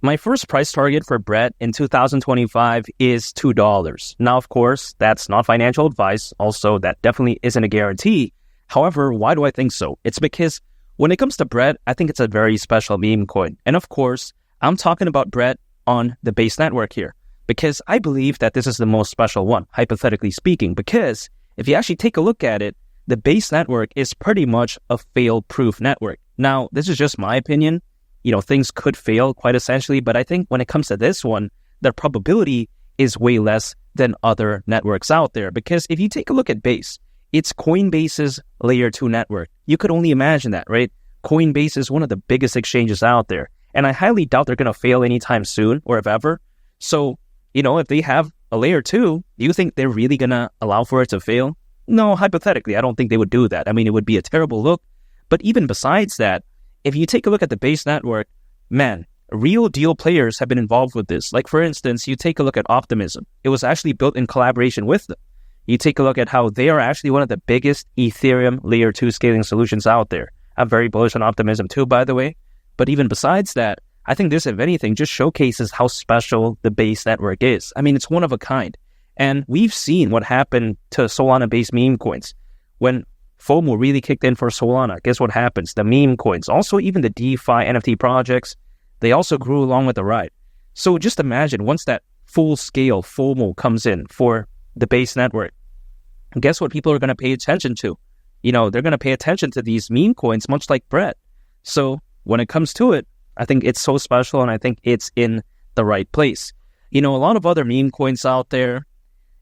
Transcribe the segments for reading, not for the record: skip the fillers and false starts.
My first price target for Brett in 2025 is $2. Now, of course, that's not financial advice. Also, that definitely isn't a guarantee. However, why do I think so? It's because when it comes to Brett, I think it's a very special meme coin. And of course, I'm talking about Brett on the Base network here because I believe that this is the most special one, hypothetically speaking, because if you actually take a look at it, the Base network is pretty much a fail-proof network. Now, this is just my opinion. Things could fail quite essentially, but I think when it comes to this one, the probability is way less than other networks out there. Because if you take a look at Base, it's Coinbase's layer 2 network. You could only imagine that, right? Coinbase is one of the biggest exchanges out there. And I highly doubt they're going to fail anytime soon or if ever. So, if they have a layer 2, do you think they're really going to allow for it to fail? No, hypothetically, I don't think they would do that. I mean, it would be a terrible look. But even besides that, if you take a look at the Base network, man, real deal players have been involved with this. Like, for instance, you take a look at Optimism. It was actually built in collaboration with them. You take a look at how they are actually one of the biggest Ethereum layer 2 scaling solutions out there. I'm very bullish on Optimism too, by the way. But even besides that, I think this, if anything, just showcases how special the Base network is. I mean, it's one of a kind. And we've seen what happened to Solana-based meme coins. When FOMO really kicked in for Solana, guess what happens? The meme coins, also even the DeFi NFT projects, they also grew along with the ride. So just imagine once that full-scale FOMO comes in for the Base network, guess what people are going to pay attention to? They're going to pay attention to these meme coins, much like Brett. So when it comes to it, I think it's so special and I think it's in the right place. A lot of other meme coins out there,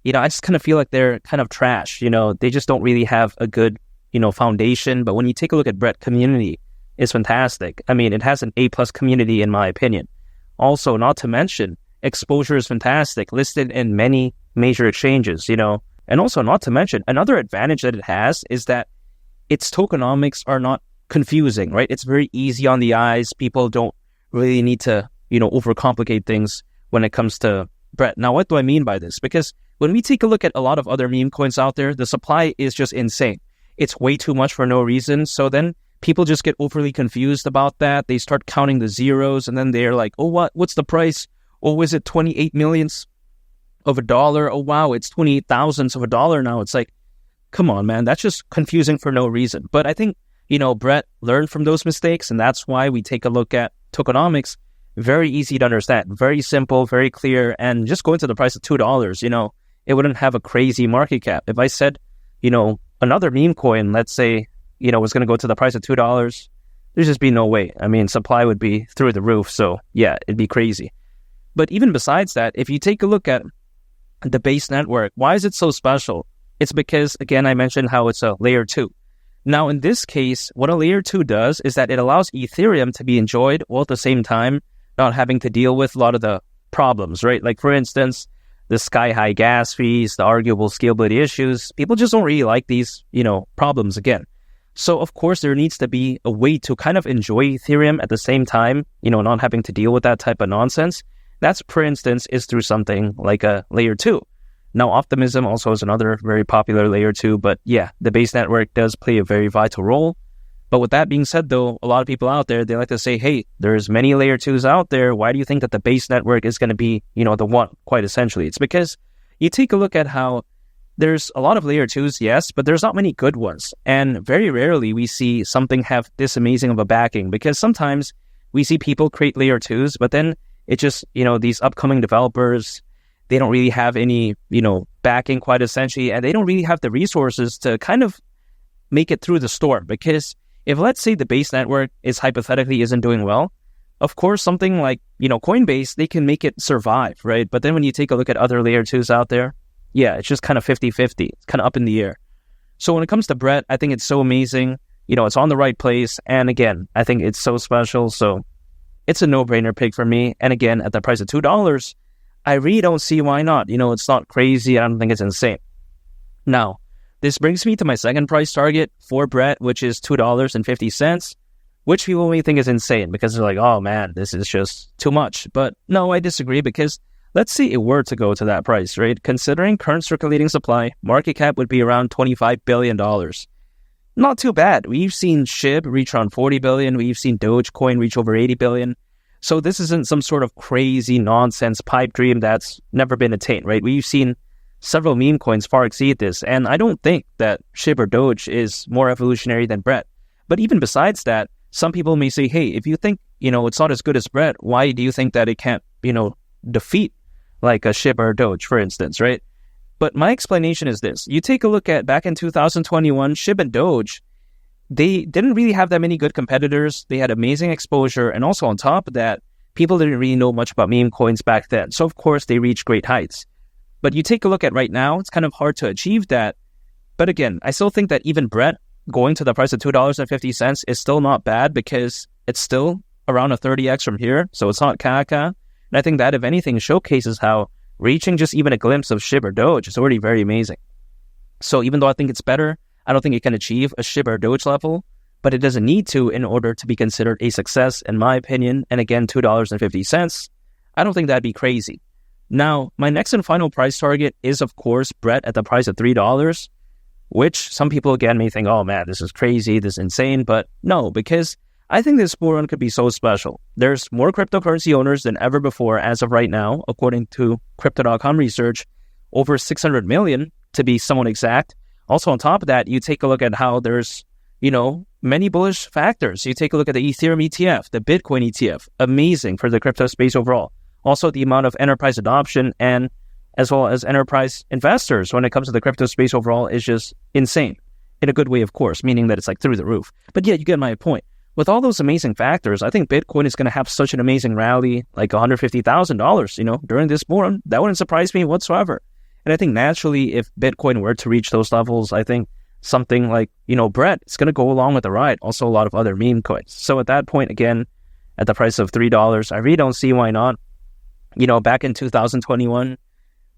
I just kind of feel like they're kind of trash. They just don't really have a good, foundation. But when you take a look at Brett, community is fantastic. I mean, it has an A+ community in my opinion. Also, not to mention, exposure is fantastic, listed in many major exchanges, And also, not to mention, another advantage that it has is that its tokenomics are not confusing, right? It's very easy on the eyes. People don't really need to, overcomplicate things when it comes to Brett. Now, what do I mean by this? Because when we take a look at a lot of other meme coins out there, the supply is just insane. It's way too much for no reason. So then people just get overly confused about that. They start counting the zeros and then they're like, oh, what's the price? Oh, is it 28 millions of a dollar? Oh, wow, it's 28 thousandths of a dollar now. It's like, come on, man, that's just confusing for no reason. But I think, Brett learned from those mistakes, and that's why we take a look at tokenomics. Very easy to understand, very simple, very clear, and just going to the price of $2, it wouldn't have a crazy market cap. If I said, another meme coin, let's say, was going to go to the price of $2, there's just be no way. I mean, supply would be through the roof. So yeah, it'd be crazy. But even besides that, if you take a look at the Base network, why is it so special? It's because, again, I mentioned how it's a layer 2. Now, in this case, what a layer 2 does is that it allows Ethereum to be enjoyed while at the same time not having to deal with a lot of the problems, right? Like, for instance, the sky-high gas fees, the arguable scalability issues. People just don't really like these, problems again. So, of course, there needs to be a way to kind of enjoy Ethereum at the same time, not having to deal with that type of nonsense. That's, for instance, is through something like a layer 2. Now, Optimism also is another very popular layer 2, but yeah, the Base network does play a very vital role. But with that being said, though, a lot of people out there, they like to say, hey, there's many layer 2s out there. Why do you think that the Base network is going to be, the one, quite essentially? It's because you take a look at how there's a lot of layer 2s, yes, but there's not many good ones. And very rarely we see something have this amazing of a backing, because sometimes we see people create layer 2s, but then it just, these upcoming developers, they don't really have any, backing quite essentially, and they don't really have the resources to kind of make it through the storm. Because if, let's say, the Base network is hypothetically isn't doing well, of course, something like, Coinbase, they can make it survive, right? But then when you take a look at other layer 2s out there, yeah, it's just kind of 50-50. It's kind of up in the air. So when it comes to Brett, I think it's so amazing. It's on the right place. And again, I think it's so special. So it's a no-brainer pick for me. And again, at the price of $2, I really don't see why not. It's not crazy. I don't think it's insane. Now, this brings me to my second price target for Brett, which is $2.50, which people may think is insane because they're like, oh man, this is just too much. But no, I disagree, because let's say it were to go to that price, right? Considering current circulating supply, market cap would be around $25 billion. Not too bad. We've seen SHIB reach around $40 billion. We've seen Dogecoin reach over $80 billion. So this isn't some sort of crazy nonsense pipe dream that's never been attained, right? We've seen several meme coins far exceed this, and I don't think that SHIB or Doge is more evolutionary than Brett. But even besides that, some people may say, hey, if you think, it's not as good as Brett, why do you think that it can't, defeat like a SHIB or a Doge, for instance, right? But my explanation is this. You take a look at back in 2021, SHIB and Doge, they didn't really have that many good competitors. They had amazing exposure. And also on top of that, people didn't really know much about meme coins back then. So of course, they reached great heights. But you take a look at right now, it's kind of hard to achieve that. But again, I still think that even Brett going to the price of $2.50 is still not bad because it's still around a 30x from here. So it's not caca. And I think that, if anything, showcases how reaching just even a glimpse of SHIB or Doge is already very amazing. So even though I think it's better, I don't think it can achieve a SHIB or Doge level, but it doesn't need to in order to be considered a success, in my opinion. And again, $2.50, I don't think that'd be crazy. Now, my next and final price target is, of course, Brett at the price of $3, which some people, again, may think, oh man, this is crazy, this is insane. But no, because I think this bull run could be so special. There's more cryptocurrency owners than ever before as of right now, according to Crypto.com research, over 600 million to be somewhat exact. Also, on top of that, you take a look at how there's, many bullish factors. You take a look at the Ethereum ETF, the Bitcoin ETF, amazing for the crypto space overall. Also, the amount of enterprise adoption and as well as enterprise investors when it comes to the crypto space overall is just insane. In a good way, of course, meaning that it's like through the roof. But yeah, you get my point. With all those amazing factors, I think Bitcoin is going to have such an amazing rally, like $150,000, during this bull run. That wouldn't surprise me whatsoever. And I think naturally, if Bitcoin were to reach those levels, I think something like, Brett, it's going to go along with the ride. Also, a lot of other meme coins. So at that point, again, at the price of $3, I really don't see why not. Back in 2021,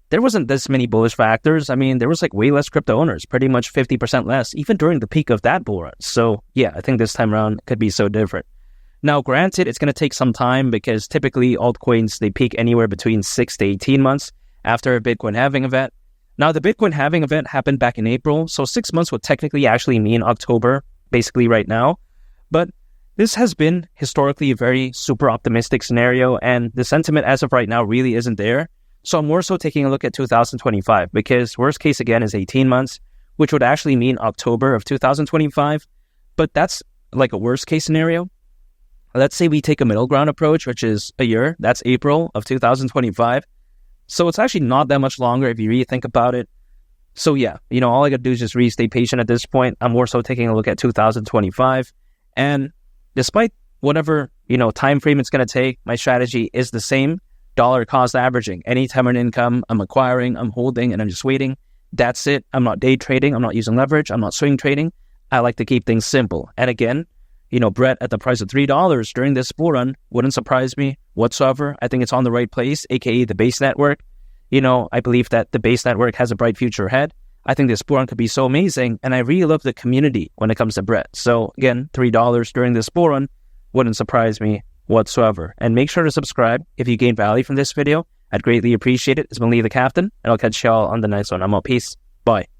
there wasn't this many bullish factors. I mean, there was like way less crypto owners, pretty much 50% less, even during the peak of that bull run. So yeah, I think this time around could be so different. Now, granted, it's going to take some time because typically altcoins, they peak anywhere between 6 to 18 months after a Bitcoin halving event. Now, the Bitcoin halving event happened back in April, so 6 months would technically actually mean October, basically right now. But this has been historically a very super optimistic scenario, and the sentiment as of right now really isn't there. So I'm more so taking a look at 2025 because worst case again is 18 months, which would actually mean October of 2025. But that's like a worst case scenario. Let's say we take a middle ground approach, which is a year. That's April of 2025. So it's actually not that much longer if you really think about it. So yeah, all I got to do is just really stay patient at this point. I'm more so taking a look at 2025. And despite whatever, time frame it's going to take, my strategy is the same. Dollar cost averaging. Anytime an income, I'm acquiring, I'm holding, and I'm just waiting. That's it. I'm not day trading. I'm not using leverage. I'm not swing trading. I like to keep things simple. And again, Brett at the price of $3 during this bull run wouldn't surprise me whatsoever. I think it's on the right place, aka the Base Network. I believe that the Base Network has a bright future ahead. I think this bull run could be so amazing, and I really love the community when it comes to Brett. So again, $3 during this bull run wouldn't surprise me whatsoever. And make sure to subscribe if you gain value from this video. I'd greatly appreciate it. It's been Lee the Captain, and I'll catch y'all on the next one. I'm out. Peace. Bye.